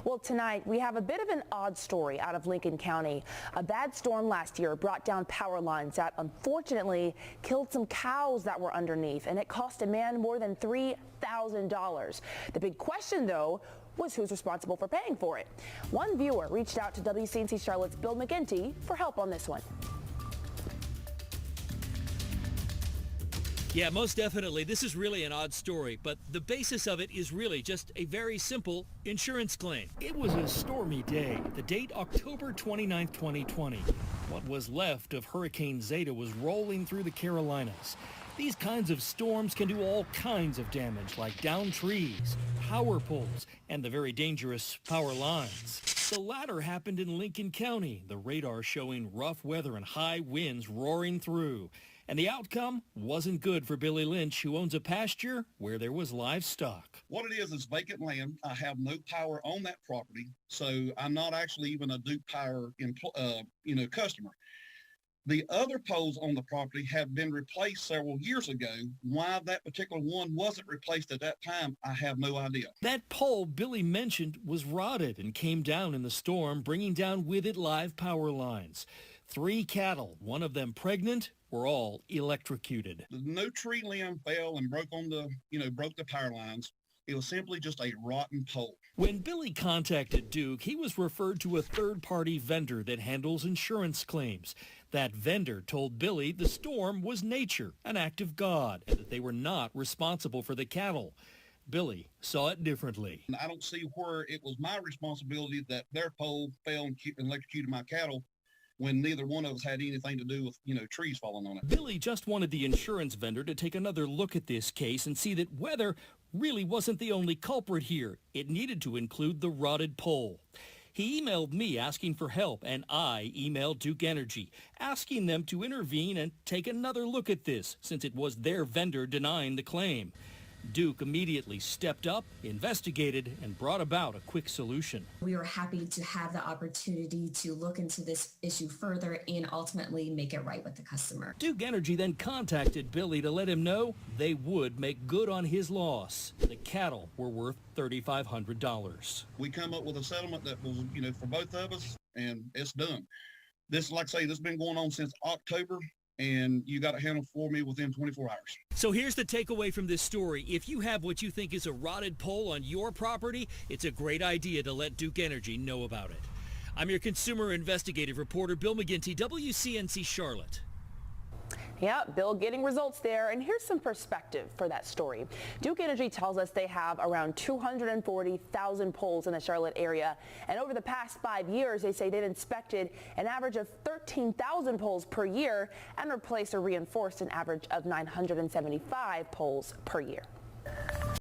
Well, tonight we have a bit of an odd story out of Lincoln County. A bad storm last year brought down power lines that unfortunately killed some cows that were underneath, and it cost a man more than $3,000. The big question, though, was who's responsible for paying for it. One viewer reached out to WCNC Charlotte's Bill McGinty for help on this one. Yeah, most definitely. This is really an odd story, but the basis of it is really just a very simple insurance claim. It was a stormy day. The date, October 29th, 2020. What was left of Hurricane Zeta was rolling through the Carolinas. These kinds of storms can do all kinds of damage, like down trees, power poles, and the very dangerous power lines. The latter happened in Lincoln County, the radar showing rough weather and high winds roaring through. And the outcome wasn't good for Billy Lynch, who owns a pasture where there was livestock. What it is vacant land. I have no power on that property, so I'm not actually even a Duke Power customer. The other poles on the property have been replaced several years ago. Why that particular one wasn't replaced at that time, I have no idea. That pole Billy mentioned was rotted and came down in the storm, bringing down with it live power lines. 3 cattle, one of them pregnant, were all electrocuted. No tree limb fell and broke the power lines. It was simply just a rotten pole. When Billy contacted Duke, he was referred to a third-party vendor that handles insurance claims. That vendor told Billy the storm was nature, an act of God, and that they were not responsible for the cattle. Billy saw it differently. I don't see where it was my responsibility that their pole fell and electrocuted my cattle when neither one of us had anything to do with, trees falling on it. Billy just wanted the insurance vendor to take another look at this case and see that weather really wasn't the only culprit here. It needed to include the rotted pole. He emailed me asking for help, and I emailed Duke Energy, asking them to intervene and take another look at this, since it was their vendor denying the claim. Duke immediately stepped up, investigated, and brought about a quick solution. We were happy to have the opportunity to look into this issue further and ultimately make it right with the customer. Duke Energy then contacted Billy to let him know they would make good on his loss. The cattle were worth $3,500. We come up with a settlement that was, for both of us, and it's done. This, like I say, this has been going on since October, and you got it handled for me within 24 hours. So here's the takeaway from this story. If you have what you think is a rotted pole on your property, it's a great idea to let Duke Energy know about it. I'm your consumer investigative reporter, Bill McGinty, WCNC Charlotte. Yeah, Bill getting results there. And here's some perspective for that story. Duke Energy tells us they have around 240,000 poles in the Charlotte area. And over the past 5 years, they say they've inspected an average of 13,000 poles per year and replaced or reinforced an average of 975 poles per year.